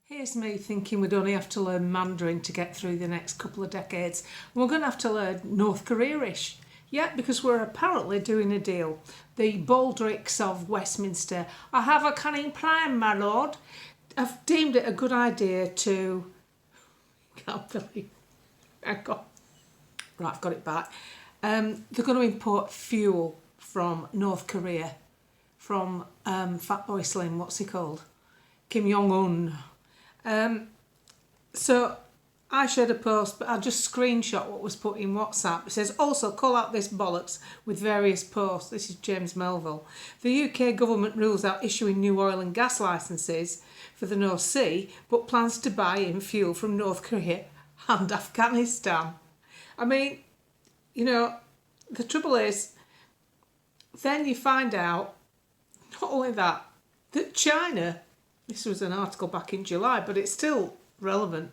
Here's me thinking we'd only have to learn Mandarin to get through the next couple of decades. We're going to have to learn North Korea-ish. Yeah, because we're apparently doing a deal. The Baldricks of Westminster, I have a cunning plan, my lord, have deemed it a good idea to... Can't believe... Hang on. Right, I've got it back. They're going to import fuel from North Korea, from Fatboy Slim, what's he called? Kim Jong-un. So I shared a post, but I just screenshot what was put in WhatsApp. It says, also call out this bollocks with various posts. This is James Melville. The UK government rules out issuing new oil and gas licences for the North Sea, but plans to buy in fuel from North Korea and Afghanistan. I mean, you know, the trouble is, then you find out, not only that China, this was an article back in July, but it's still relevant.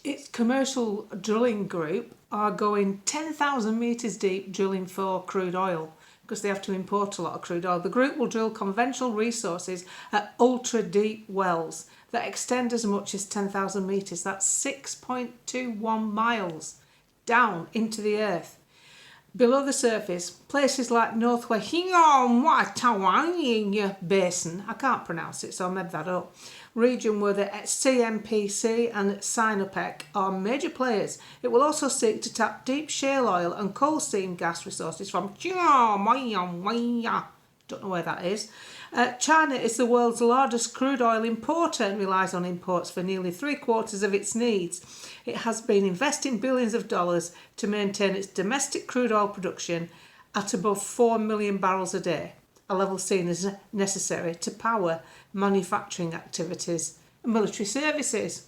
Its commercial drilling group are going 10,000 metres deep drilling for crude oil because they have to import a lot of crude oil. The group will drill conventional resources at ultra-deep wells that extend as much as 10,000 metres. That's 6.21 miles down into the earth. Below the surface, places like Northwest Basin, I can't pronounce it, so I made that up, region where the CNPC and Sinopec are major players. It will also seek to tap deep shale oil and coal seam gas resources from don't know where that is. China is the world's largest crude oil importer and relies on imports for nearly 3/4 of its needs. It has been investing billions of dollars to maintain its domestic crude oil production at above 4 million barrels a day, a level seen as necessary to power manufacturing activities and military services.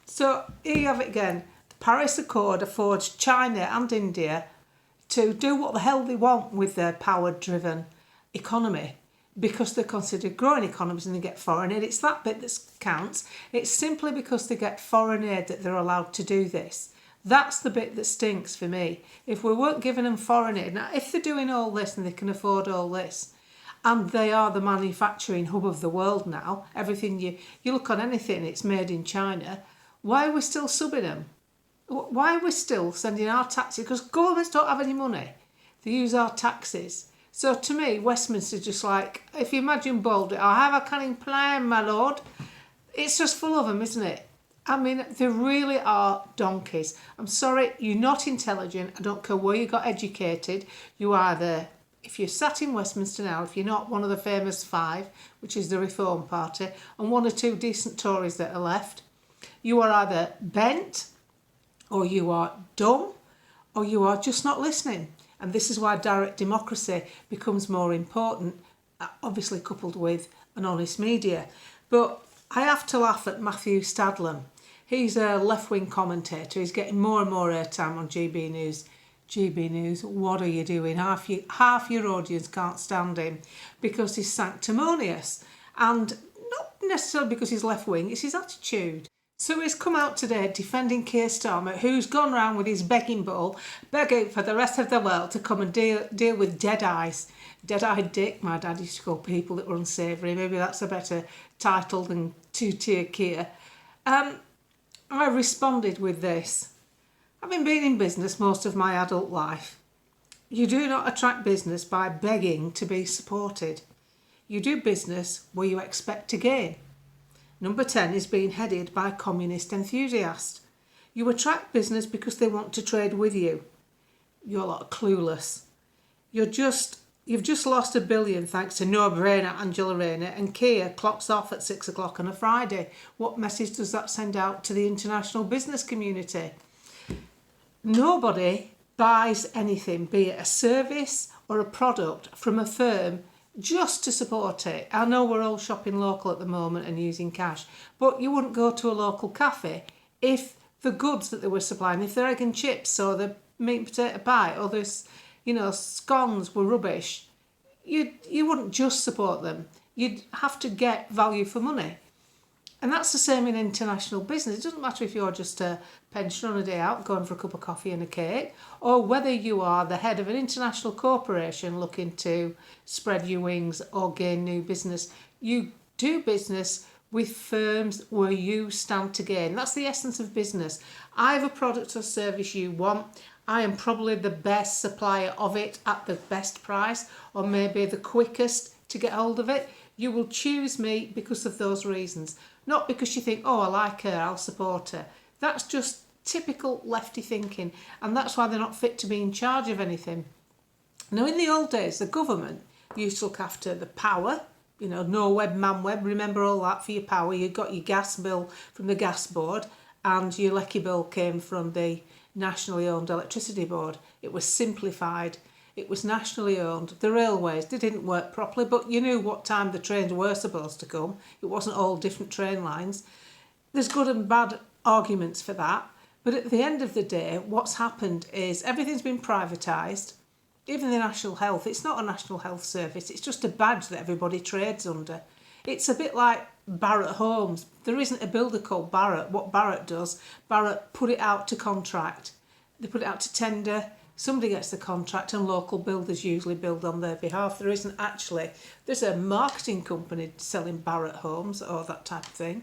So here you have it again. The Paris Accord affords China and India to do what the hell they want with their power-driven economy because they're considered growing economies and they get foreign aid. It's that bit that counts. It's simply because they get foreign aid that they're allowed to do this. That's the bit that stinks for me. If we weren't giving them foreign aid, now if they're doing all this and they can afford all this, and they are the manufacturing hub of the world now, everything you look on anything, it's made in China, why are we still subbing them? Why are we still sending our taxes? Because governments don't have any money. They use our taxes. So to me, Westminster's just like, if you imagine Baldwin, I have a cunning plan, my lord. It's just full of them, isn't it? I mean, they really are donkeys. I'm sorry, you're not intelligent. I don't care where you got educated. You either, if you're sat in Westminster now, if you're not one of the famous five, which is the Reform Party, and one or two decent Tories that are left, you are either bent, or you are dumb, or you are just not listening. And this is why direct democracy becomes more important, obviously coupled with an honest media. But I have to laugh at Matthew Stadlam. He's a left-wing commentator. He's getting more and more airtime on GB News. GB News, what are you doing? Half your audience can't stand him because he's sanctimonious. And not necessarily because he's left-wing, it's his attitude. So he's come out today defending Keir Starmer, who's gone round with his begging bowl, begging for the rest of the world to come and deal with dead eyes. Dead-eyed dick, my dad used to call people that were unsavoury. Maybe that's a better title than two-tier Keir. I responded with this. Having been in business most of my adult life, you do not attract business by begging to be supported. You do business where you expect to gain. Number 10 is being headed by communist enthusiasts. You attract business because they want to trade with you. You're a lot clueless. You've just lost $1 billion thanks to no-brainer Angela Rayner, and Keir clocks off at 6 o'clock on a Friday. What message does that send out to the international business community? Nobody buys anything, be it a service or a product, from a firm just to support it. I know we're all shopping local at the moment and using cash, but you wouldn't go to a local cafe if the goods that they were supplying, if their egg and chips or the meat and potato pie or this, scones were rubbish, you wouldn't just support them. You'd have to get value for money. And that's the same in international business. It doesn't matter if you're just a pensioner on a day out going for a cup of coffee and a cake, or whether you are the head of an international corporation looking to spread your wings or gain new business. You do business with firms where you stand to gain. That's the essence of business. I have a product or service you want. I am probably the best supplier of it at the best price, or maybe the quickest to get hold of it. You will choose me because of those reasons, not because you think, oh, I like her, I'll support her. That's just typical lefty thinking, and that's why they're not fit to be in charge of anything. Now, in the old days, the government used to look after the power, no web, man web, remember all that for your power. You got your gas bill from the gas board, and your lecky bill came from the nationally owned electricity board. It was simplified. It was nationally owned. The railways, they didn't work properly, but you knew what time the trains were supposed to come. It wasn't all different train lines. There's good and bad arguments for that. But at the end of the day, what's happened is everything's been privatised. Even the National Health, it's not a National Health Service, it's just a badge that everybody trades under. It's a bit like Barratt Homes. There isn't a builder called Barratt. What Barratt does, Barratt put it out to contract. They put it out to tender, somebody gets the contract, and local builders usually build on their behalf. There's a marketing company selling Barratt Homes or that type of thing.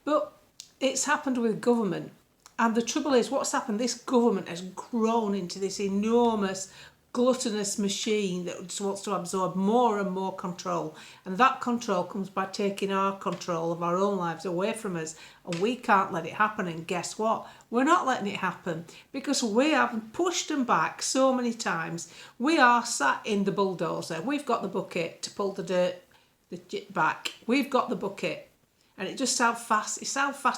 But it's happened with government. And the trouble is, what's happened, this government has grown into this enormous gluttonous machine that just wants to absorb more and more control, and that control comes by taking our control of our own lives away from us, and we can't let it happen. And guess what, we're not letting it happen because we have pushed them back so many times. We are sat in the bulldozer, we've got the bucket to pull the dirt back, we've got the bucket, and it just how fast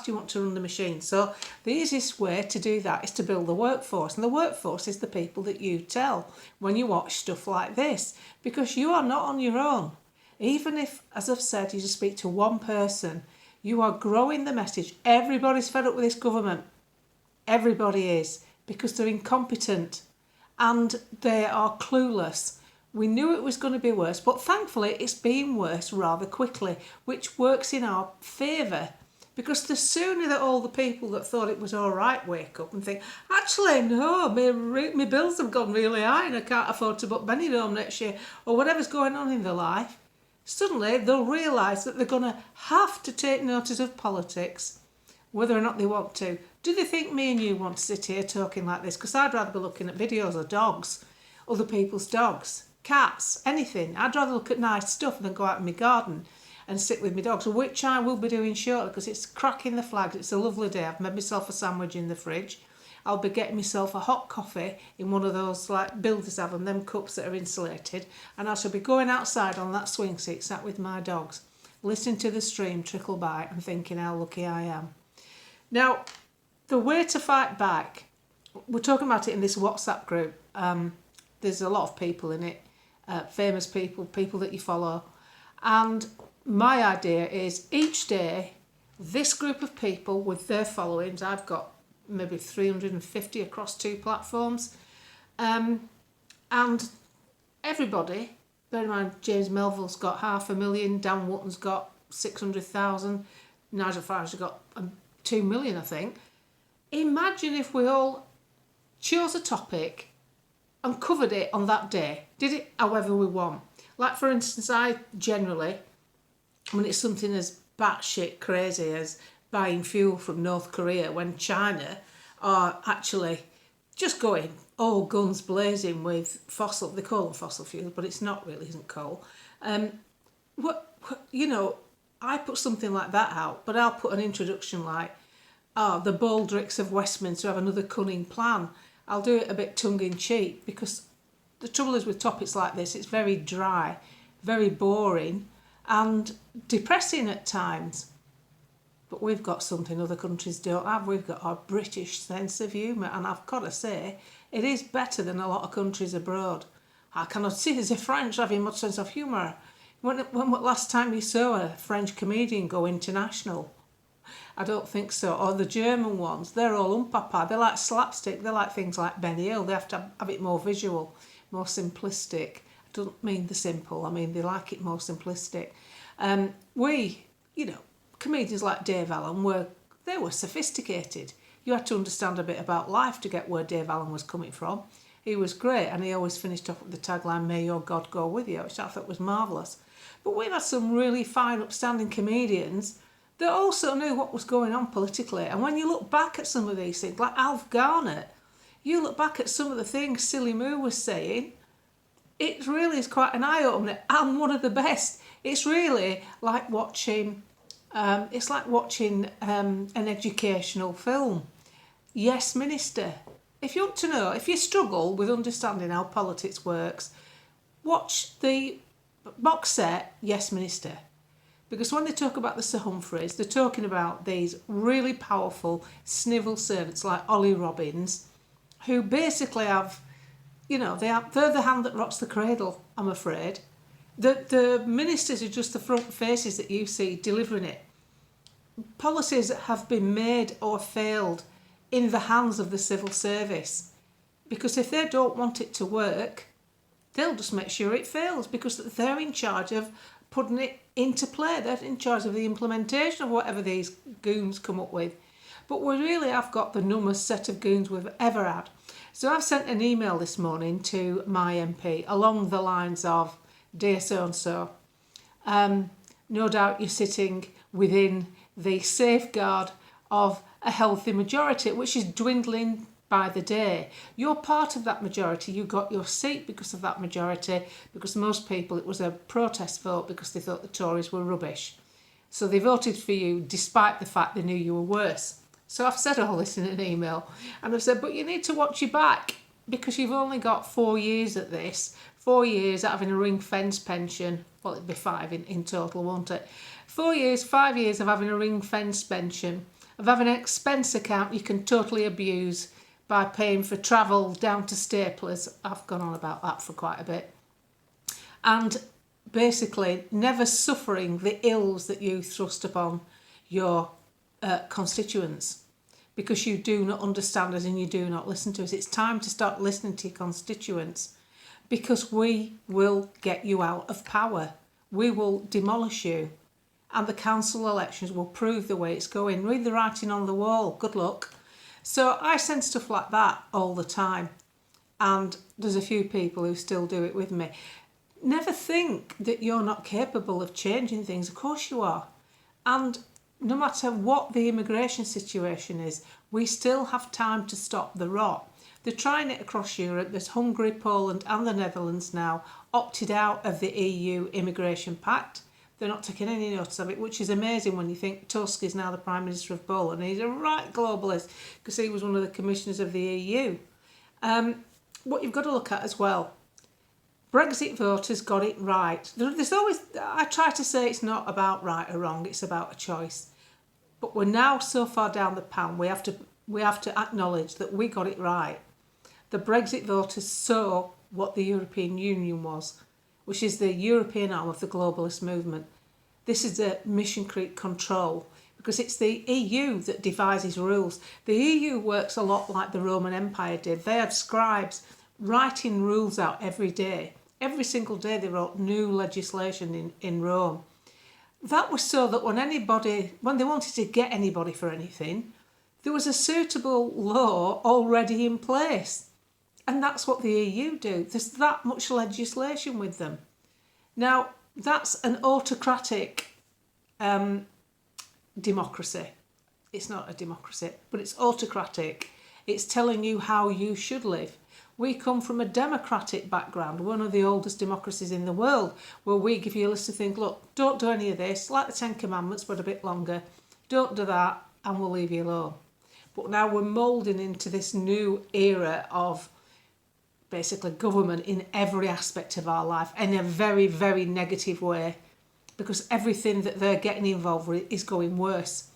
you want to run the machine. So the easiest way to do that is to build the workforce, and the workforce is the people that you tell when you watch stuff like this, because you are not on your own. Even if, as I've said, you just speak to one person, you are growing the message. Everybody's fed up with this government. Everybody is, because they're incompetent and they are clueless. We knew it was going to be worse, but thankfully it's been worse rather quickly, which works in our favour, because the sooner that all the people that thought it was all right wake up and think, actually, no, my bills have gone really high and I can't afford to book Benny home next year, or whatever's going on in their life, suddenly they'll realise that they're going to have to take notice of politics, whether or not they want to. Do they think me and you want to sit here talking like this? Because I'd rather be looking at videos of dogs, other people's dogs, cats, anything. I'd rather look at nice stuff than go out in my garden and sit with my dogs, which I will be doing shortly because it's cracking the flags. It's a lovely day. I've made myself a sandwich in the fridge. I'll be getting myself a hot coffee in one of those like builders have them cups that are insulated, and I shall be going outside on that swing seat sat with my dogs, listening to the stream trickle by and thinking how lucky I am. Now, the way to fight back, we're talking about it in this WhatsApp group. There's a lot of people in it. Famous people that you follow. And my idea is each day, this group of people with their followings, I've got maybe 350 across 2 platforms, and everybody, bear in mind James Melville's got 500,000, Dan Wootton's got 600,000, Nigel Farage's got 2 million, I think. Imagine if we all chose a topic and covered it on that day, did it however we want. Like, for instance, I generally, when it's something as batshit crazy as buying fuel from North Korea when China are actually just going all guns blazing with they call them fossil fuels, but it's not really, isn't coal. I put something like that out, but I'll put an introduction like, the Baldricks of Westminster have another cunning plan. I'll do it a bit tongue-in-cheek, because the trouble is with topics like this, it's very dry, very boring and depressing at times. But we've got something other countries don't have. We've got our British sense of humour, and I've got to say, it is better than a lot of countries abroad. I cannot see the French having much sense of humour. When last time you saw a French comedian go international? I don't think so. Or the German ones, they're all umpapa. They like slapstick. They like things like Benny Hill. They have to have it more visual, more simplistic. I don't mean the simple. I mean they like it more simplistic. Comedians like Dave Allen were sophisticated. You had to understand a bit about life to get where Dave Allen was coming from. He was great, and he always finished off with the tagline, "May your God go with you," which I thought was marvellous. But we've had some really fine, upstanding comedians They also knew what was going on politically. And when you look back at some of these things, like Alf Garnett, you look back at some of the things Silly Moo was saying, it really is quite an eye-opener and one of the best. It's really like watching, an educational film. Yes, Minister. If you want to know, if you struggle with understanding how politics works, watch the box set, Yes, Minister. Because when they talk about the Sir Humphreys, they're talking about these really powerful civil servants like Ollie Robbins, who basically have, they're the hand that rocks the cradle, I'm afraid. The ministers are just the front faces that you see delivering it. Policies have been made or failed in the hands of the civil service. Because if they don't want it to work, they'll just make sure it fails because they're in charge of putting it into play. They're in charge of the implementation of whatever these goons come up with. But we really have got the numbest set of goons we've ever had. So I've sent an email this morning to my MP along the lines of, dear so-and-so, no doubt you're sitting within the safeguard of a healthy majority, which is dwindling by the day. You're part of that majority. You got your seat because of that majority, because most people, it was a protest vote because they thought the Tories were rubbish. So they voted for you despite the fact they knew you were worse. So I've said all this in an email and I've said, but you need to watch your back because you've only got 4 years at this. 4 years at having a ring-fence pension. Well, it'd be 5 in total, won't it? 4 years, 5 years of having a ring-fence pension, of having an expense account you can totally abuse by paying for travel down to Staplers. I've gone on about that for quite a bit. And basically never suffering the ills that you thrust upon your constituents because you do not understand us and you do not listen to us. It's time to start listening to your constituents because we will get you out of power. We will demolish you and the council elections will prove the way it's going. Read the writing on the wall. Good luck. So I send stuff like that all the time and there's a few people who still do it with me. Never think that you're not capable of changing things. Of course you are. And no matter what the immigration situation is, we still have time to stop the rot. They're trying it across Europe. There's Hungary, Poland and the Netherlands now opted out of the EU Immigration Pact. They're not taking any notice of it, which is amazing when you think Tusk is now the Prime Minister of Poland. He's a right globalist because he was one of the commissioners of the EU. What you've got to look at as well, Brexit voters got it right. There's always, I try to say it's not about right or wrong, it's about a choice. But we're now so far down the pan, we have to acknowledge that we got it right. The Brexit voters saw what the European Union was, which is the European arm of the globalist movement. This is a mission creep control because it's the EU that devises rules. The EU works a lot like the Roman Empire did. They had scribes writing rules out every day. Every single day they wrote new legislation in Rome. That was so that when they wanted to get anybody for anything, there was a suitable law already in place. And that's what the EU do. There's that much legislation with them. Now, that's an autocratic democracy. It's not a democracy, but it's autocratic. It's telling you how you should live. We come from a democratic background, one of the oldest democracies in the world, where we give you a list of things, look, don't do any of this, like the Ten Commandments, but a bit longer. Don't do that, and we'll leave you alone. But now we're moulding into this new era of basically government in every aspect of our life in a very, very negative way because everything that they're getting involved with is going worse.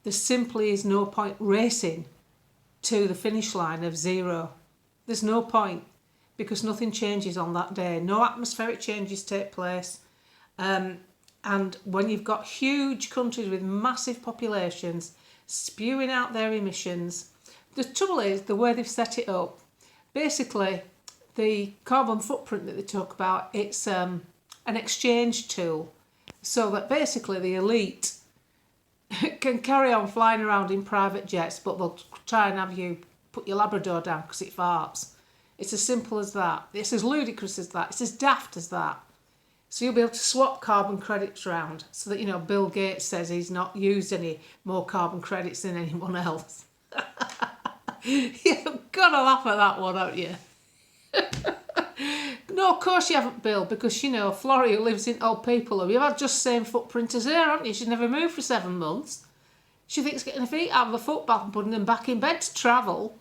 There simply is no point racing to the finish line of zero. There's no point because nothing changes on that day. No atmospheric changes take place. And when you've got huge countries with massive populations spewing out their emissions, the trouble is the way they've set it up. Basically, the carbon footprint that they talk about, it's an exchange tool so that basically the elite can carry on flying around in private jets, but they'll try and have you put your Labrador down because it farts. It's as simple as that. It's as ludicrous as that. It's as daft as that. So you'll be able to swap carbon credits around so that, you know, Bill Gates says he's not used any more carbon credits than anyone else. You've got to laugh at that one, haven't you? No, of course you haven't, Bill, because, you know, Florrie, who lives in Old People Home, you've had just the same footprint as her, haven't you? She's never moved for 7 months. She thinks getting her feet out of a footbath and putting them back in bed to travel.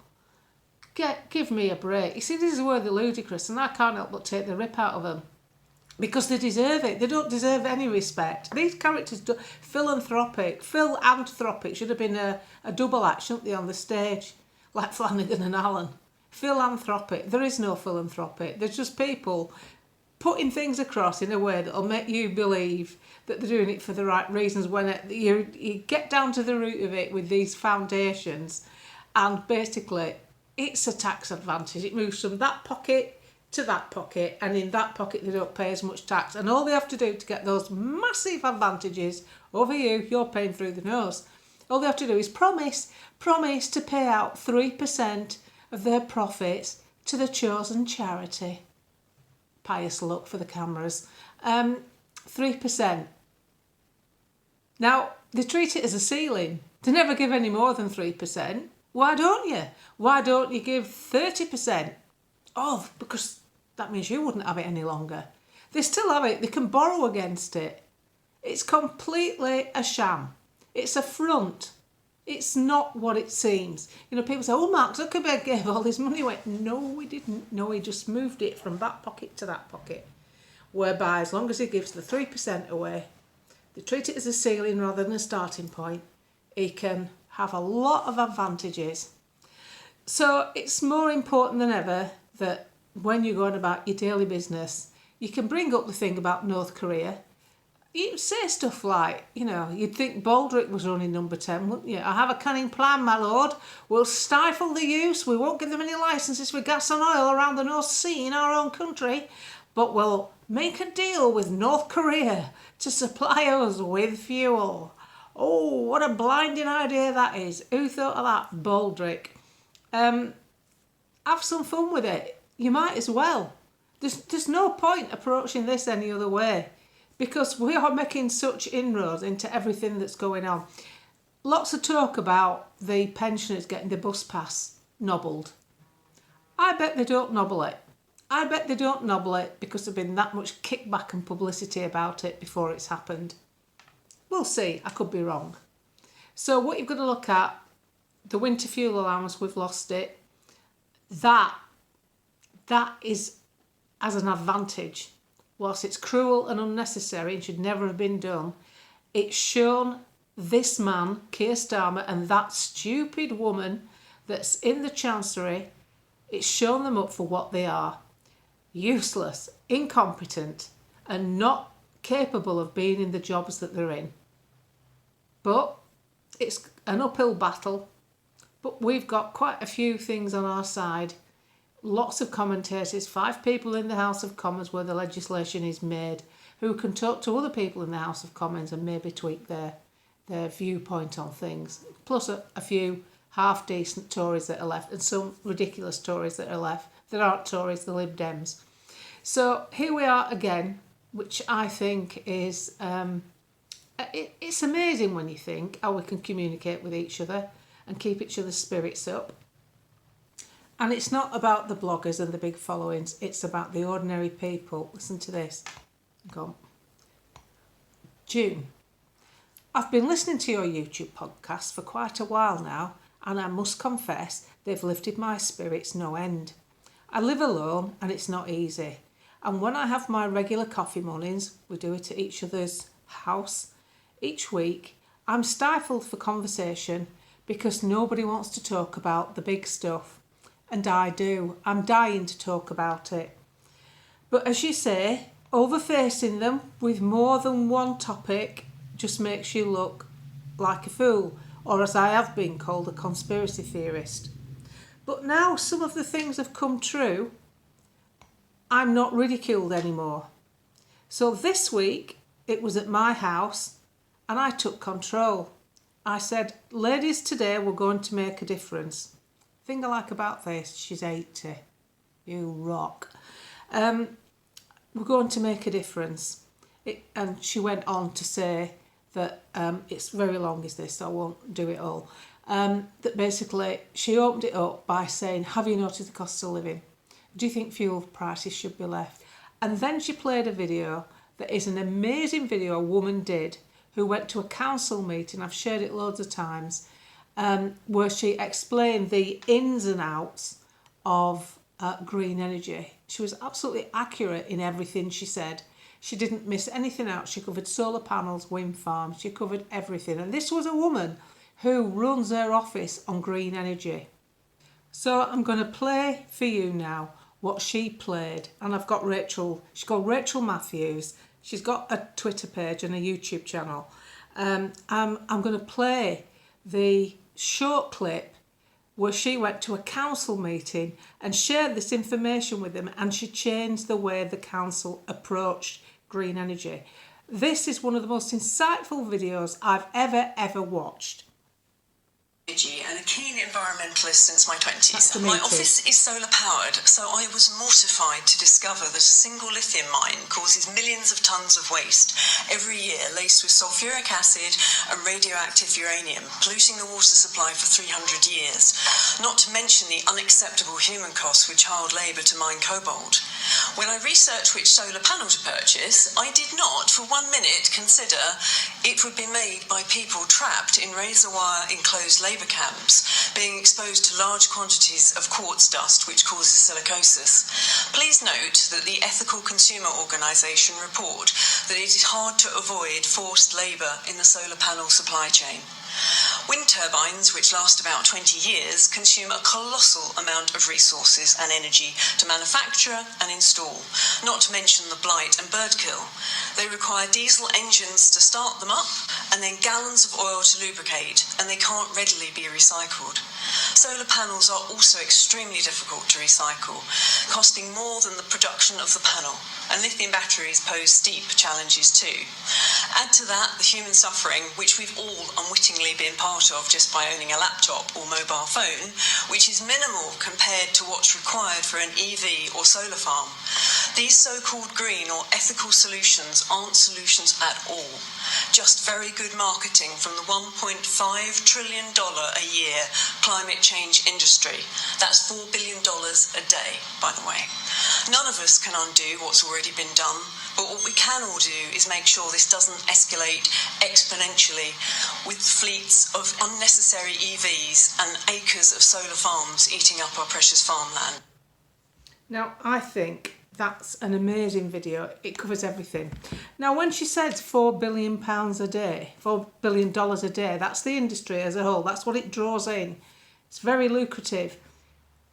Give me a break. You see, this is where they're ludicrous, and I can't help but take the rip out of them. Because they deserve it. They don't deserve any respect. These characters, philanthropic should have been a double act, shouldn't they, on the stage? Like Flanagan and Allen. Philanthropic. There is no philanthropic. There's just people putting things across in a way that will make you believe that they're doing it for the right reasons when you get down to the root of it with these foundations, and basically it's a tax advantage. It moves from that pocket to that pocket, and in that pocket they don't pay as much tax, and all they have to do to get those massive advantages over you're paying through the nose. All they have to do is promise to pay out 3% of their profits to the chosen charity. Pious look for the cameras. 3%. Now, they treat it as a ceiling. They never give any more than 3%. Why don't you? Why don't you give 30%? Oh, because that means you wouldn't have it any longer. They still have it. They can borrow against it. It's completely a sham. It's a front. It's not what it seems. You know, people say, oh, Mark Zuckerberg gave all his money away. No, he didn't. No, he just moved it from that pocket to that pocket. Whereby, as long as he gives the 3% away, they treat it as a ceiling rather than a starting point, he can have a lot of advantages. So it's more important than ever that when you're going about your daily business, you can bring up the thing about North Korea. You say stuff like, you know, you'd think Baldrick was running number 10, wouldn't you? I have a cunning plan, my lord. We'll stifle the use. We won't give them any licences for gas and oil around the North Sea in our own country. But we'll make a deal with North Korea to supply us with fuel. Oh, what a blinding idea that is. Who thought of that? Baldrick. Have some fun with it. You might as well. There's no point approaching this any other way, because we are making such inroads into everything that's going on. Lots of talk about the pensioners getting the bus pass nobbled. I bet they don't nobble it. I bet they don't nobble it because there's been that much kickback and publicity about it before it's happened. We'll see. I could be wrong. So what you've got to look at, the winter fuel allowance, we've lost it. That is as an advantage. Whilst it's cruel and unnecessary and should never have been done, it's shown this man, Keir Starmer, and that stupid woman that's in the Chancery, it's shown them up for what they are. Useless, incompetent, and not capable of being in the jobs that they're in. But it's an uphill battle. But we've got quite a few things on our side. Lots of commentators, 5 people in the House of Commons where the legislation is made, who can talk to other people in the House of Commons and maybe tweak their viewpoint on things. Plus a few half-decent Tories that are left, and some ridiculous Tories that are left that aren't Tories, the Lib Dems. So here we are again, which I think is... it's amazing when you think how we can communicate with each other and keep each other's spirits up. And it's not about the bloggers and the big followings. It's about the ordinary people. Listen to this. Go on. June. I've been listening to your YouTube podcast for quite a while now, and I must confess they've lifted my spirits no end. I live alone and it's not easy. And when I have my regular coffee mornings, we do it at each other's house each week, I'm stifled for conversation because nobody wants to talk about the big stuff. And I do. I'm dying to talk about it. But as you say, overfacing them with more than one topic just makes you look like a fool, or as I have been called, a conspiracy theorist. But now some of the things have come true, I'm not ridiculed anymore. So this week, it was at my house, and I took control. I said, ladies, today we're going to make a difference. Thing I like about this, she's 80. You rock. we're going to make a difference. And she went on to say that it's very long is this, so I won't do it all. That basically she opened it up by saying, have you noticed the cost of living? Do you think fuel prices should be left? And then she played a video that is an amazing video a woman did who went to a council meeting, I've shared it loads of times, where she explained the ins and outs of green energy. She was absolutely accurate in everything she said. She didn't miss anything out. She covered solar panels, wind farms, she covered everything. And this was a woman who runs her office on green energy. So I'm going to play for you now what she played. And I've got Rachel, she's called Rachel Matthews. She's got a Twitter page and a YouTube channel. I'm going to play the short clip where she went to a council meeting and shared this information with them, and she changed the way the council approached green energy. This is one of the most insightful videos I've ever watched. And a keen environmentalist since my 20s. My office is solar powered, so I was mortified to discover that a single lithium mine causes millions of tonnes of waste every year, laced with sulfuric acid and radioactive uranium, polluting the water supply for 300 years. Not to mention the unacceptable human costs with child labour to mine cobalt. When I researched which solar panel to purchase, I did not for 1 minute consider it would be made by people trapped in razor wire enclosed labour camps, being exposed to large quantities of quartz dust which causes silicosis. Please note that the Ethical Consumer Organisation report that it is hard to avoid forced labour in the solar panel supply chain. Wind turbines, which last about 20 years, consume a colossal amount of resources and energy to manufacture and install, not to mention the blight and bird kill. They require diesel engines to start them up and then gallons of oil to lubricate, and they can't readily be recycled. Solar panels are also extremely difficult to recycle, costing more than the production of the panel, and lithium batteries pose steep challenges too. Add to that the human suffering, which we've all unwittingly been part of just by owning a laptop or mobile phone, which is minimal compared to what's required for an EV or solar farm. These so-called green or ethical solutions aren't solutions at all, just very good marketing from the $1.5 trillion a year climate change industry. That's $4 billion a day, by the way. None of us can undo what's already been done, but what we can all do is make sure this doesn't escalate exponentially with fleets of unnecessary EVs and acres of solar farms eating up our precious farmland. Now, I think that's an amazing video. It covers everything. Now, when she says £4 billion a day, $4 billion a day, that's the industry as a whole. That's what it draws in. It's very lucrative.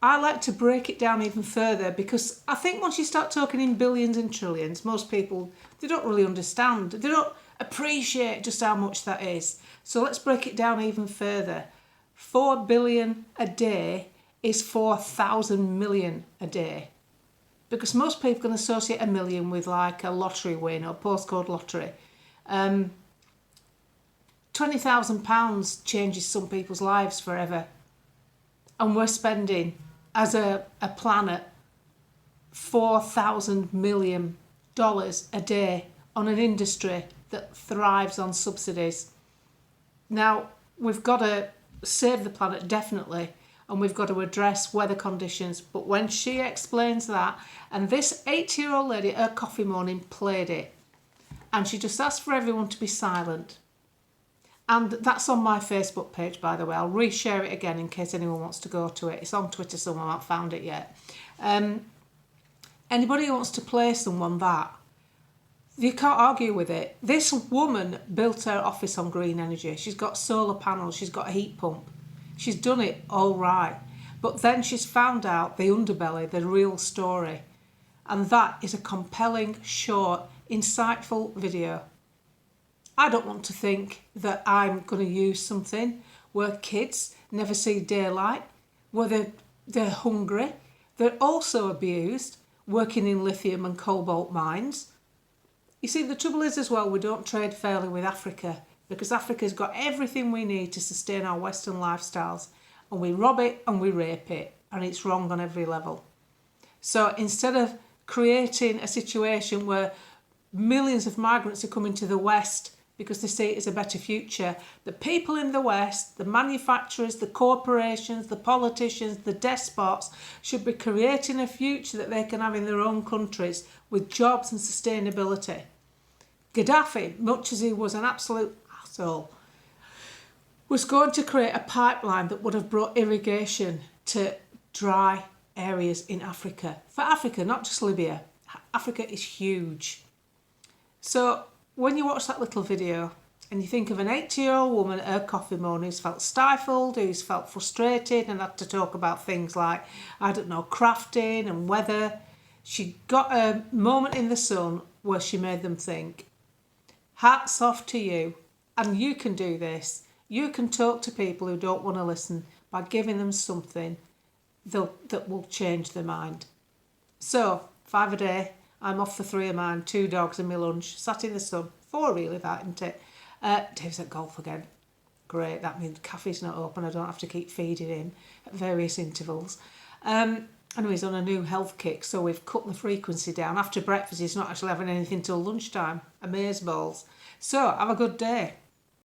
I like to break it down even further, because I think once you start talking in billions and trillions, most people, they don't really understand. They don't appreciate just how much that is. So let's break it down even further. 4 billion a day is 4,000 million a day. Because most people can associate a million with like a lottery win or postcode lottery. £20,000 changes some people's lives forever. And we're spending, as a planet, $4,000 million a day on an industry that thrives on subsidies. Now, we've got to save the planet, definitely, and we've got to address weather conditions. But when she explains that, and this 80-year-old lady at her coffee morning played it, and she just asked for everyone to be silent. And that's on my Facebook page, by the way. I'll reshare it again in case anyone wants to go to it. It's on Twitter somewhere, I haven't found it yet. Anybody who wants to play someone that, you can't argue with it. This woman built her office on green energy. She's got solar panels, she's got a heat pump. She's done it all right. But then she's found out the underbelly, the real story. And that is a compelling, short, insightful video. I don't want to think that I'm going to use something where kids never see daylight, where they're hungry, they're also abused, working in lithium and cobalt mines. You see, the trouble is as well, we don't trade fairly with Africa, because Africa's got everything we need to sustain our Western lifestyles, and we rob it and we rape it, and it's wrong on every level. So instead of creating a situation where millions of migrants are coming to the West because they see it as a better future. The people in the West, the manufacturers, the corporations, the politicians, the despots should be creating a future that they can have in their own countries with jobs and sustainability. Gaddafi, much as he was an absolute asshole, was going to create a pipeline that would have brought irrigation to dry areas in Africa. For Africa, not just Libya. Africa is huge. So when you watch that little video and you think of an 80-year-old woman at her coffee morning who's felt stifled, who's felt frustrated and had to talk about things like, I don't know, crafting and weather, she got a moment in the sun where she made them think. Hats off to you. And you can do this. You can talk to people who don't want to listen by giving them something that will change their mind. So, 5 a day. I'm off for 3 of mine, 2 dogs and my lunch, sat in the sun. 4 really, that, isn't it? Dave's at golf again. Great, that means caffee's not open. I don't have to keep feeding him at various intervals. And he's on a new health kick, so we've cut the frequency down. After breakfast, he's not actually having anything till lunchtime. Amazeballs. So, have a good day.